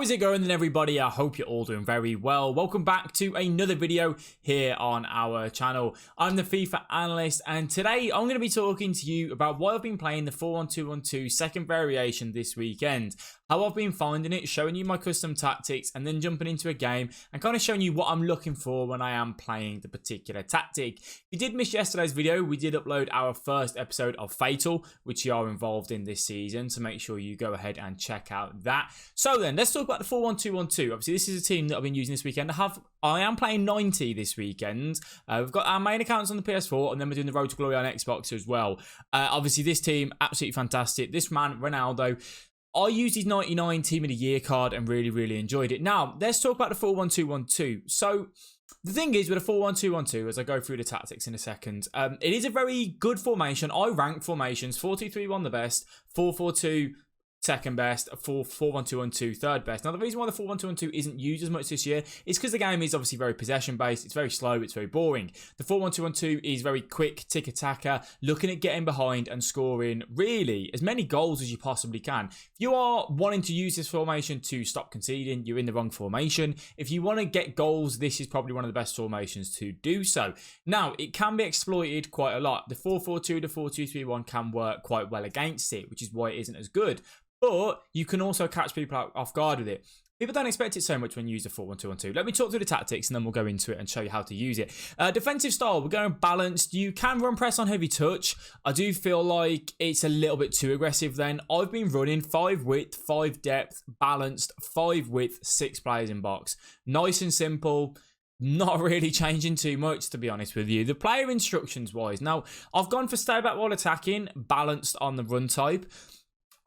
How is it going then, everybody? I hope you're all doing very well. Welcome back to another video here on our channel. I'm the FIFA Analyst, and today I'm going to be talking to you about why I've been playing the 4-1-2-1-2 second variation this weekend, how I've been finding it, showing you my custom tactics, and then jumping into a game and kind of showing you what I'm looking for when I am playing the particular tactic. If you did miss yesterday's video, we did upload our first episode of Fatal, which you are involved in this season, so make sure you go ahead and check out that. So then, let's talk about the 4-1-2-1-2. Obviously, this is a team that I've been using this weekend. I am playing 90 this weekend. We've got our main accounts on the PS4, and then we're doing the Road to Glory on Xbox as well. Obviously, this team, absolutely fantastic. This man, Ronaldo, I used his 99 Team of the Year card and really enjoyed it. Now, let's talk about the 4-1-2-1-2. So, the thing is, with a 4-1-2-1-2, as I go through the tactics in a second, it is a very good formation. I rank formations 4-2-3-1 the best, 4-4-2 second best, 4-1-2-1-2 third best. Now, the reason why the 4-1-2-1-2 isn't used as much this year is because the game is obviously very possession based. It's very slow. It's very boring. The 4-1-2-1-2 is very quick, tick-attacker, looking at getting behind and scoring really as many goals as you possibly can. If you are wanting to use this formation to stop conceding, you're in the wrong formation. If you want to get goals, this is probably one of the best formations to do so. Now, it can be exploited quite a lot. The 4-4-2 to 4-2-3-1 can work quite well against it, which is why it isn't as good. But you can also catch people off guard with it. People don't expect it so much when you use the 4-1-2-1-2. Let me talk through the tactics and then we'll go into it and show you how to use it. Defensive style, we're going balanced. You can run press on heavy touch. I do feel like it's a little bit too aggressive then. I've been running 5 width, 5 depth, balanced, 5 width, 6 players in box. Nice and simple. Not really changing too much, to be honest with you. The player instructions wise. Now, I've gone for stay back while attacking, balanced on the run type.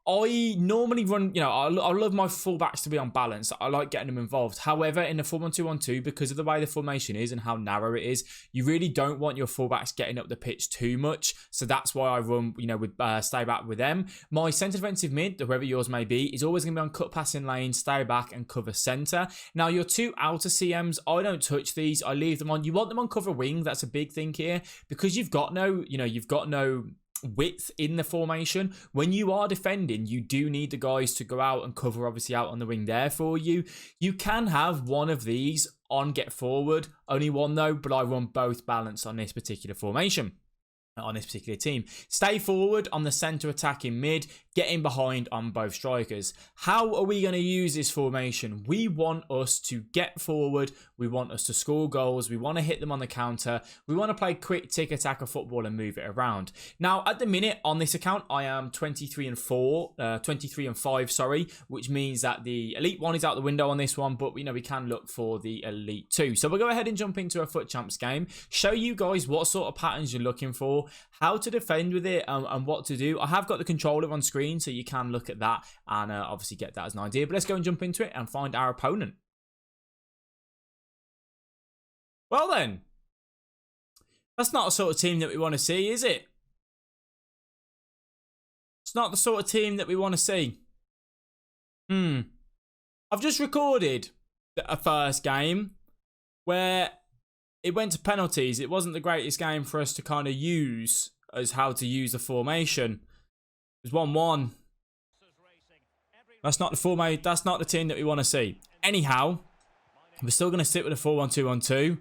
I normally run, I love my fullbacks to be on balance. I like getting them involved. However, in the 4-1-2-1-2, because of the way the formation is and how narrow it is, you really don't want your fullbacks getting up the pitch too much. So that's why I run, with stay back with them. My centre defensive mid, whoever yours may be, is always going to be on cut passing lane, stay back and cover centre. Now, your 2 outer CMs, I don't touch these. I leave them on. You want them on cover wing. That's a big thing here because you've got no width in the formation. When you are defending, you do need the guys to go out and cover obviously out on the wing there for you. You can have one of these on get forward, only one though, but I run both balanced on this particular formation. On this particular team. Stay forward on the centre attacking mid, getting behind on both strikers. How are we going to use this formation? We want us to get forward. We want us to score goals. We want to hit them on the counter. We want to play quick tick attacker football and move it around. Now, at the minute on this account, I am 23 and 5, sorry, which means that the Elite 1 is out the window on this one, but we can look for the Elite 2. So we'll go ahead and jump into a Foot Champs game, show you guys what sort of patterns you're looking for, how to defend with it and what to do. I have got the controller on screen, so you can look at that and obviously get that as an idea. But let's go and jump into it and find our opponent. Well then, that's not the sort of team that we want to see, is it? It's not the sort of team that we want to see. I've just recorded a first game where it went to penalties. It wasn't the greatest game for us to kind of use as how to use the formation. It was 1-1. That's not the formation. That's not the team that we want to see. Anyhow, we're still going to stick with a 4-1-2-1-2.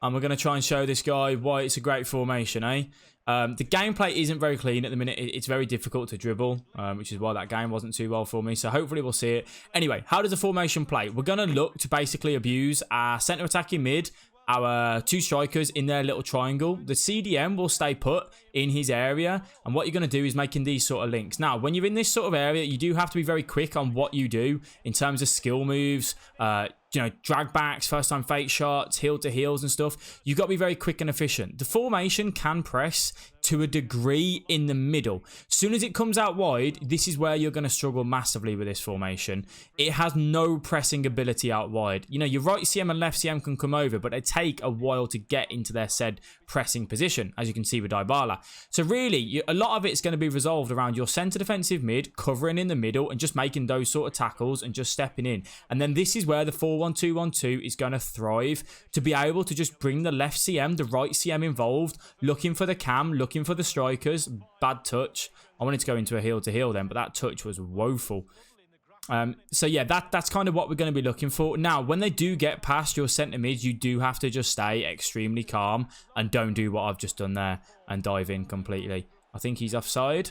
And we're going to try and show this guy why it's a great formation, eh? The gameplay isn't very clean at the minute. It's very difficult to dribble, which is why that game wasn't too well for me. So hopefully we'll see it. Anyway, how does the formation play? We're going to look to basically abuse our centre attacking mid, our 2 strikers in their little triangle. The CDM will stay put in his area, and what you're going to do is making these sort of links. Now, when you're in this sort of area, you do have to be very quick on what you do in terms of skill moves, drag backs, first time fake shots, heel to heels and stuff. You've got to be very quick and efficient. The formation can press to a degree in the middle. As soon as it comes out wide, this is where you're going to struggle massively with this formation. It has no pressing ability out wide. Your right CM and left CM can come over, but they take a while to get into their said pressing position, as you can see with Dybala. So really, a lot of it's going to be resolved around your centre defensive mid, covering in the middle and just making those sort of tackles and just stepping in. And then this is where the 4-1-2-1-2 is going to thrive, to be able to just bring the left CM, the right CM involved, looking for the cam, looking for the strikers. Bad touch. I wanted to go into a heel to heel then, but that touch was woeful. So yeah, that's kind of what we're going to be looking for. Now, when they do get past your centre mids, you do have to just stay extremely calm and don't do what I've just done there and dive in completely. I think he's offside.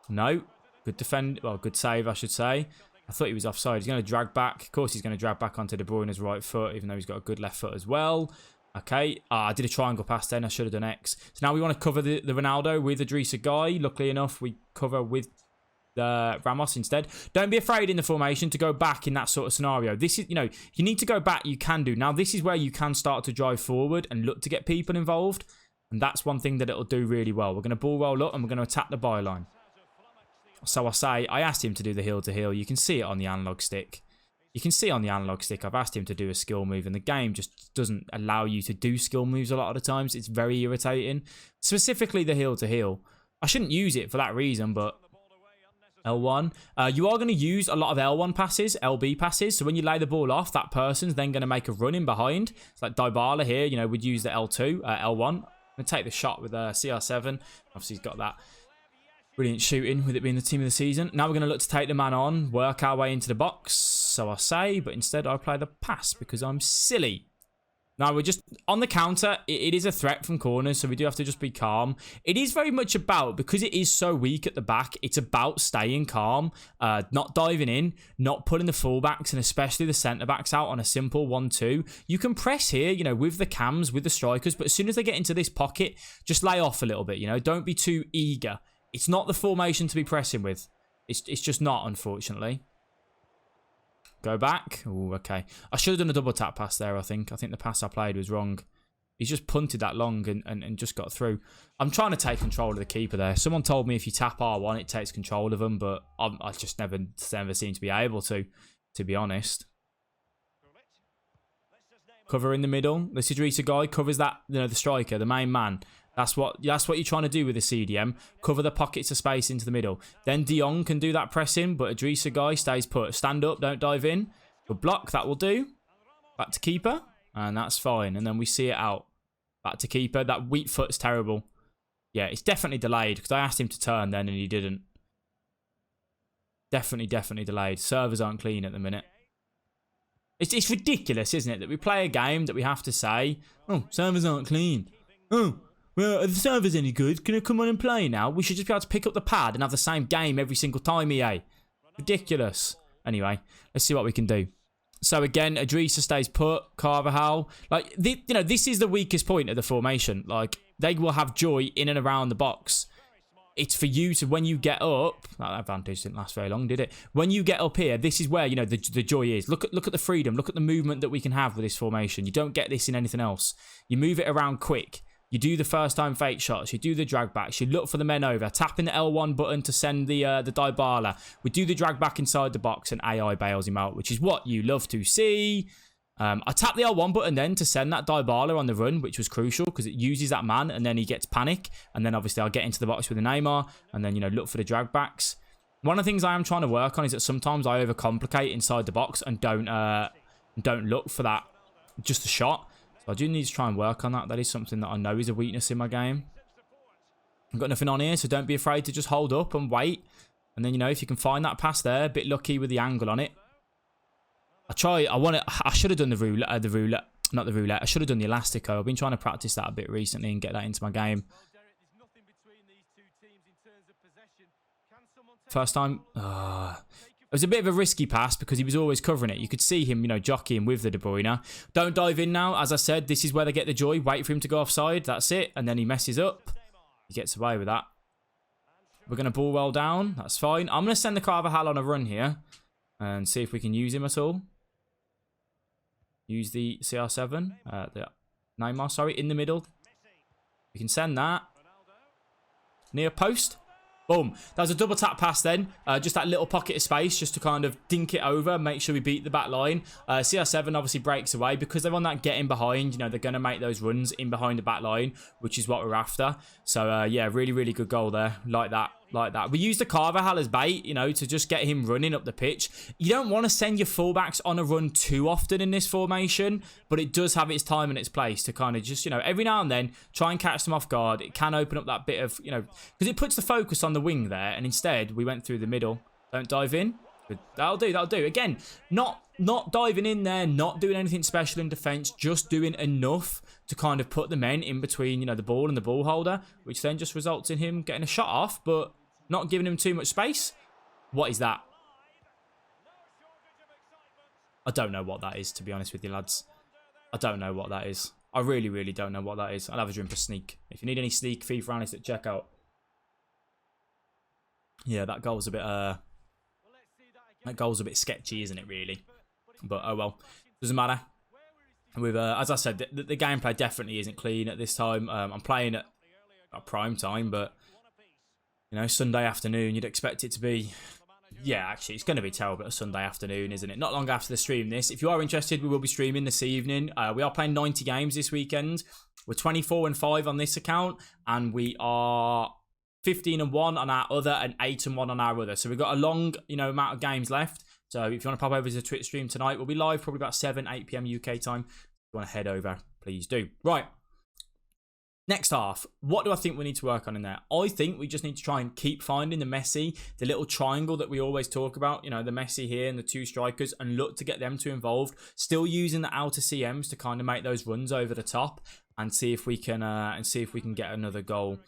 No. Good defend. Well, good save, I should say. I thought he was offside. He's going to drag back. Of course, he's going to drag back onto De Bruyne's right foot, even though he's got a good left foot as well. Okay. I did a triangle pass then. I should have done X. So now we want to cover the Ronaldo with Idrissa Gueye. Luckily enough, we cover with Ramos instead. Don't be afraid in the formation to go back in that sort of scenario. This is, you need to go back, you can do. Now, this is where you can start to drive forward and look to get people involved. And that's one thing that it'll do really well. We're going to ball roll up and we're going to attack the byline. So I asked him to do the heel to heel. You can see it on the analog stick. You can see on the analog stick, I've asked him to do a skill move and the game just doesn't allow you to do skill moves a lot of the times. It's very irritating. Specifically the heel to heel. I shouldn't use it for that reason, but L1. You are going to use a lot of L1 passes, LB passes. So when you lay the ball off, that person's then going to make a run in behind. It's like Dybala here, would use the L2, L1. I'm going to take the shot with CR7. Obviously, he's got that brilliant shooting with it being the team of the season. Now we're going to look to take the man on, work our way into the box. So I say, but instead I play the pass because I'm silly. Now, we're just on the counter. It is a threat from corners, so we do have to just be calm. It is very much about, because it is so weak at the back, it's about staying calm, not diving in, not putting the fullbacks and especially the centre-backs out on a simple 1-2. You can press here, with the cams, with the strikers, but as soon as they get into this pocket, just lay off a little bit, Don't be too eager. It's not the formation to be pressing with. It's just not, unfortunately. Go back. Oh, okay. I should have done a double tap pass there, I think. I think the pass I played was wrong. He's just punted that long and just got through. I'm trying to take control of the keeper there. Someone told me if you tap R1, it takes control of them, but I just never seem to be able to be honest. Cover in the middle. This Idrissa Gueye covers that, the striker, the main man. That's what you're trying to do with the CDM. Cover the pockets of space into the middle. Then De Jong can do that pressing, but Idrissa Gueye stays put. Stand up, don't dive in. Good block, that will do. Back to keeper, and that's fine. And then we see it out. Back to keeper. That weak foot's terrible. Yeah, it's definitely delayed, because I asked him to turn then, and he didn't. Definitely delayed. Servers aren't clean at the minute. It's ridiculous, isn't it, that we play a game that we have to say, oh, servers aren't clean. Oh, well, are the servers any good? Can I come on and play now? We should just be able to pick up the pad and have the same game every single time, EA. Ridiculous. Anyway, let's see what we can do. So again, Idrissa stays put. Carvajal. This is the weakest point of the formation. They will have joy in and around the box. It's for you to, when you get up, that advantage didn't last very long, did it? When you get up here, this is where, the joy is. Look at the freedom. Look at the movement that we can have with this formation. You don't get this in anything else. You move it around quick. You do the first time fake shots. You do the drag backs. You look for the men over. Tapping the L1 button to send the Dybala. We do the drag back inside the box and AI bails him out, which is what you love to see. I tap the L1 button then to send that Dybala on the run, which was crucial because it uses that man and then he gets panic. And then obviously I'll get into the box with the Neymar and then, look for the drag backs. One of the things I am trying to work on is that sometimes I overcomplicate inside the box and don't look for that, just the shot. So I do need to try and work on that. That is something that I know is a weakness in my game. I've got nothing on here, so don't be afraid to just hold up and wait. And then, if you can find that pass there, a bit lucky with the angle on it. I should have done the roulette, not the roulette. I should have done the elastico. I've been trying to practice that a bit recently and get that into my game. First time, it was a bit of a risky pass because he was always covering it. You could see him, jockeying with the De Bruyne. Don't dive in now. As I said, this is where they get the joy. Wait for him to go offside. That's it. And then he messes up. He gets away with that. We're going to ball well down. That's fine. I'm going to send the Carvajal on a run here and see if we can use him at all. Use the CR7. The Neymar, sorry, in the middle. We can send that. Near post. Boom. That was a double tap pass then. Just that little pocket of space just to kind of dink it over. Make sure we beat the back line. CR7 obviously breaks away because they're on that getting behind. They're going to make those runs in behind the back line, which is what we're after. So, yeah, really good goal there. Like that. We used the Carvajal as bait, to just get him running up the pitch. You don't want to send your fullbacks on a run too often in this formation, but it does have its time and its place to kind of just, every now and then try and catch them off guard. It can open up that bit of, because it puts the focus on the wing there, and instead we went through the middle. Don't dive in. But that'll do. That'll do. Again, not diving in there, not doing anything special in defence, just doing enough to kind of put the men in between, you know, the ball and the ball holder, which then just results in him getting a shot off, but not giving him too much space. What is that? I don't know what that is, to be honest with you, lads. I don't know what that is. I really, really don't know what that is. I'll have a drink of Sneak. If you need any Sneak FIFA Analyst at checkout. Yeah, that goal's a bit, that goal's a bit sketchy, isn't it, really? But, oh well. Doesn't matter. With, as I said, the gameplay definitely isn't clean at this time. I'm playing at prime time, but, you know, Sunday afternoon, you'd expect it to be... Yeah, actually, it's going to be terrible at a Sunday afternoon, isn't it? Not long after the stream this. If you are interested, we will be streaming this evening. We are playing 90 games this weekend. We're 24-5 on this account, and we are 15-1 on our other, and 8-1 on our other. So we've got a long, you know, amount of games left. So if you want to pop over to the Twitch stream tonight, we'll be live probably about 8 p.m. UK time. If you want to head over, please do. Right. Next half, what do I think we need to work on in there? I think we just need to try and keep finding the Messi, the little triangle that we always talk about, you know, the Messi here and the two strikers, and look to get them to involved. Still using the outer CMs to kind of make those runs over the top and see if we can get another goal.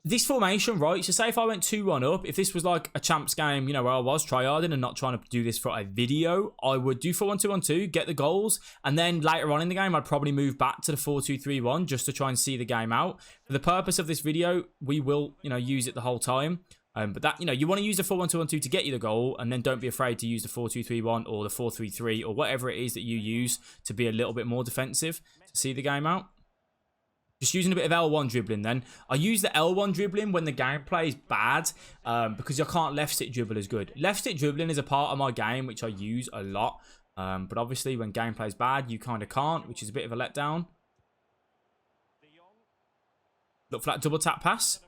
This formation, right? So say if I went 2-1 up, if this was like a champs game, you know, where I was tryharding and not trying to do this for a video, I would do 4-1-2-1-2, get the goals, and then later on in the game, I'd probably move back to the 4-2-3-1 just to try and see the game out. For the purpose of this video, we will, you know, use it the whole time. But that, you know, you want to use the 4-1-2-1-2 to get you the goal, and then don't be afraid to use the 4-2-3-1 or the 4-3-3 or whatever it is that you use to be a little bit more defensive to see the game out. Just using a bit of L1 dribbling then. I use the L1 dribbling when the gameplay is bad because I can't left stick dribble as good. Left stick dribbling is a part of my game which I use a lot. But obviously when gameplay is bad, you kind of can't, which is a bit of a letdown. Look for that double tap pass.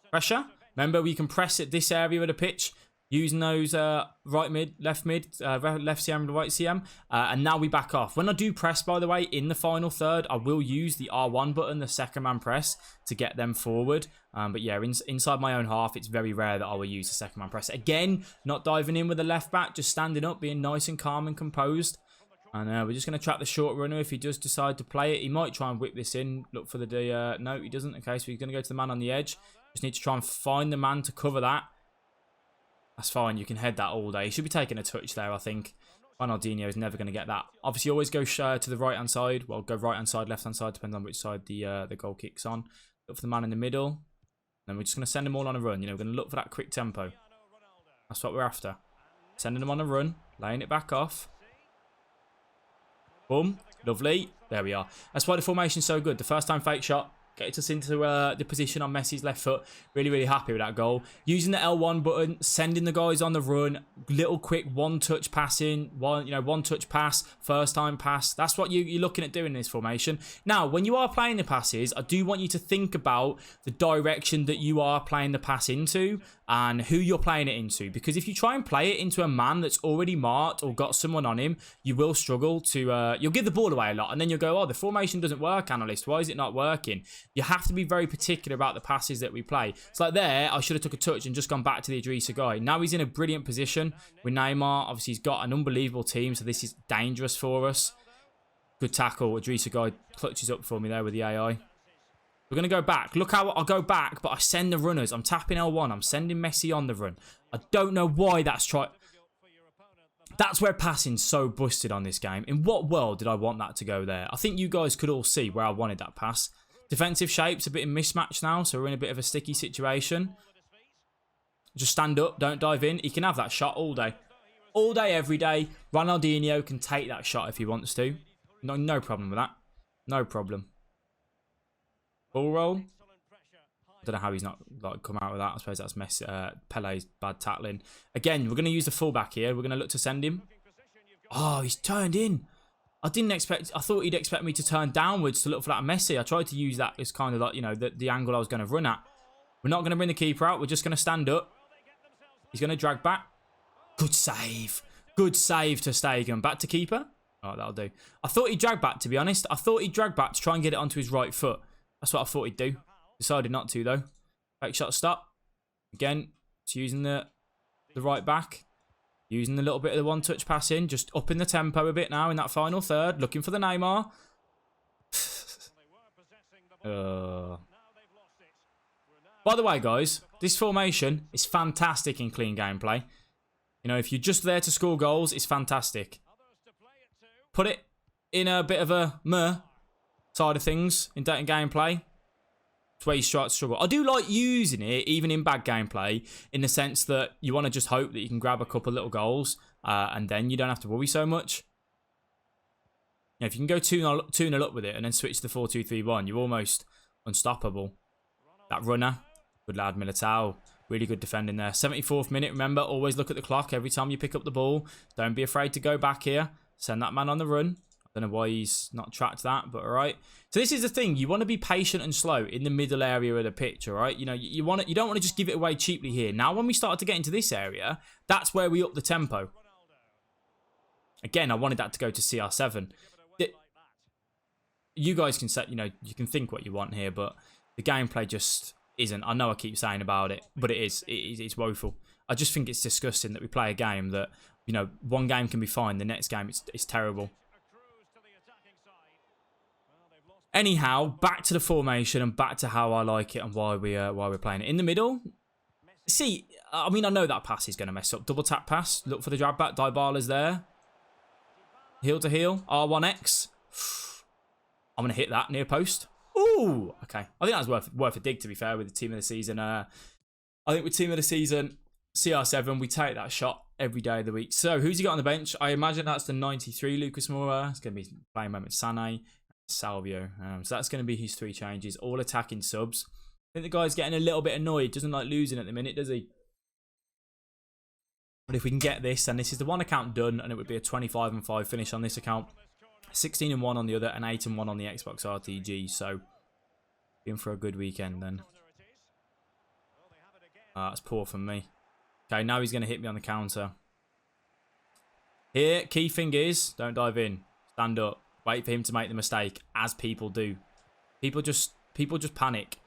Pressure. Remember, we can press at this area of the pitch using those right mid, left CM and right CM. And now we back off. When I do press, by the way, in the final third, I will use the R1 button, the second man press, to get them forward. But yeah, inside my own half, it's very rare that I will use the second man press. Again, not diving in with the left back, just standing up, being nice and calm and composed. And we're just going to trap the short runner if he does decide to play it. He might try and whip this in. Look for the... no, he doesn't. Okay, so he's going to go to the man on the edge. Just need to try and find the man to cover that. That's fine. You can head that all day. He should be taking a touch there, I think. Ronaldinho is never going to get that. Obviously, always go to the right-hand side. Well, go right-hand side, left-hand side, depending on which side the goal kicks on. Look for the man in the middle. Then we're just going to send them all on a run. You know, we're going to look for that quick tempo. That's what we're after. Sending them on a run. Laying it back off. Boom. Lovely. There we are. That's why the formation's so good. The first time fake shot gets us into the position on Messi's left foot. Really, really happy with that goal. Using the L1 button, sending the guys on the run. Little quick one-touch passing. One-touch pass. First-time pass. That's what you're looking at doing in this formation. Now, when you are playing the passes, I do want you to think about the direction that you are playing the pass into and who you're playing it into. Because if you try and play it into a man that's already marked or got someone on him, you will struggle to... you'll give the ball away a lot. And then you'll go, oh, the formation doesn't work, Analyst. Why is it not working? You have to be very particular about the passes that we play. It's like there, I should have took a touch and just gone back to the Idrissa guy. Now he's in a brilliant position with Neymar. Obviously, he's got an unbelievable team, so this is dangerous for us. Good tackle. Idrissa guy clutches up for me there with the AI. We're going to go back. Look how I'll go back, but I send the runners. I'm tapping L1. I'm sending Messi on the run. I don't know why that's That's where passing's so busted on this game. In what world did I want that to go there? I think you guys could all see where I wanted that pass. Defensive shape's a bit of mismatch now, so we're in a bit of a sticky situation. Just stand up, don't dive in. He can have that shot all day. All day, every day. Ronaldinho can take that shot if he wants to. No problem with that. No problem. Ball roll. I don't know how he's not come out with that. I suppose that's Pele's bad tackling. Again, we're going to use the fullback here. We're going to look to send him. Oh, he's turned in. I thought he'd expect me to turn downwards to look for that Messi. I tried to use that as kind of like, you know, the angle I was going to run at. We're not going to bring the keeper out. We're just going to stand up. He's going to drag back. Good save. Good save to Stegen. Back to keeper. Oh, that'll do. I thought he'd drag back, to be honest. I thought he'd drag back to try and get it onto his right foot. That's what I thought he'd do. Decided not to, though. Fake shot stop. Again, it's using the right back. Using a little bit of the one-touch passing. Just upping the tempo a bit now in that final third. Looking for the Neymar. By the way, guys, this formation is fantastic in clean gameplay. You know, if you're just there to score goals, it's fantastic. Put it in a bit of a meh side of things in gameplay. It's where you start to struggle. I do like using it, even in bad gameplay, in the sense that you want to just hope that you can grab a couple little goals, and then you don't have to worry so much. You know, if you can go 2-0 up with it and then switch to the 4-2-3-1, you're almost unstoppable. That runner, good lad, Militao. Really good defending there. 74th minute, remember, always look at the clock every time you pick up the ball. Don't be afraid to go back here. Send that man on the run. I don't know why he's not tracked that, but all right. So this is the thing. You want to be patient and slow in the middle area of the pitch, all right? You know, you don't want to just give it away cheaply here. Now, when we start to get into this area, that's where we up the tempo. Again, I wanted that to go to CR7. You guys can set, you know, you can think what you want here, but the gameplay just isn't. I know I keep saying about it, but it's woeful. I just think it's disgusting that we play a game that, you know, one game can be fine, the next game it's terrible. Anyhow, back to the formation and back to how I like it and why we're playing it in the middle. See, I mean, I know that pass is going to mess up. Double tap pass. Look for the drag back. Dybala's there. Heel to heel. R1X. I'm going to hit that near post. Ooh, okay. I think that was worth a dig, to be fair, with the team of the season. I think with team of the season, CR7, we take that shot every day of the week. So, who's he got on the bench? I imagine that's the 93 Lucas Moura. It's going to be playing moment Sané, Salvio. So that's going to be his 3 changes. All attacking subs. I think the guy's getting a little bit annoyed. Doesn't like losing at the minute, does he? But if we can get this, and this is the one account done, and it would be a 25-5 finish on this account. 16-1 on the other, and 8-1 on the Xbox RTG. So, in for a good weekend then. That's poor from me. Okay, now he's going to hit me on the counter. Here, key thing is, don't dive in. Stand up. Wait for him to make the mistake, as people do. People just panic.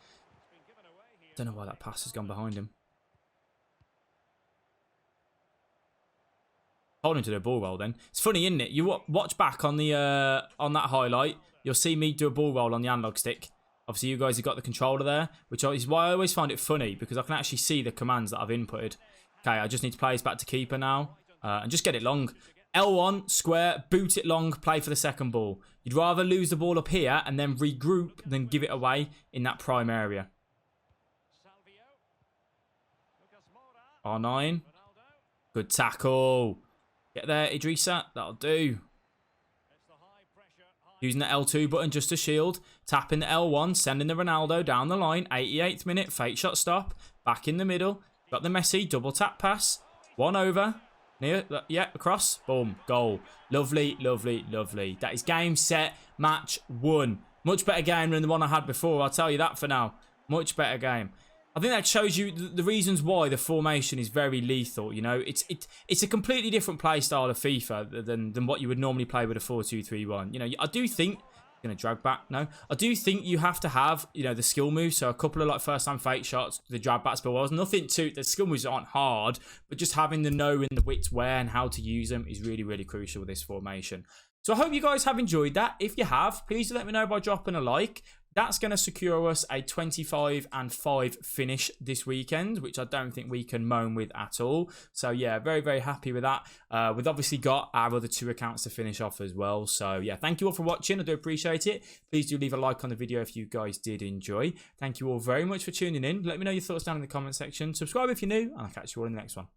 Don't know why that pass has gone behind him. Told him to do a ball roll then. It's funny, isn't it? You watch back on the on that highlight, you'll see me do a ball roll on the analog stick. Obviously, you guys have got the controller there, which is why I always find it funny, because I can actually see the commands that I've inputted. Okay, I just need to play this back to keeper now, and just get it long. L1, square, boot it long, play for the second ball. You'd rather lose the ball up here and then regroup than give it away in that prime area. R9. Good tackle. Get there, Idrissa. That'll do. Using the L2 button just to shield. Tapping the L1, sending the Ronaldo down the line. 88th minute, fake shot stop. Back in the middle. Got the Messi, double tap pass. One over. Near, yeah, across. Boom, goal. Lovely, lovely, lovely. That is game, set, match, won. Much better game than the one I had before, I'll tell you that for now. Much better game. I think that shows you the reasons why the formation is very lethal. You know, it's a completely different play style of FIFA than what you would normally play with a 4-2-3-1. You know, I do think going to drag back. No, I do think you have to have, you know, the skill moves. So a couple of like first time fake shots, the drag backs, but was nothing to the skill moves aren't hard, but just having the know and the wits where and how to use them is really, really crucial with this formation. So I hope you guys have enjoyed that. If you have, please do let me know by dropping a like. That's going to secure us a 25-5 finish this weekend, which I don't think we can moan with at all. So yeah, very, very happy with that. We've obviously got our other 2 accounts to finish off as well. So yeah, thank you all for watching. I do appreciate it. Please do leave a like on the video if you guys did enjoy. Thank you all very much for tuning in. Let me know your thoughts down in the comment section. Subscribe if you're new, and I'll catch you all in the next one.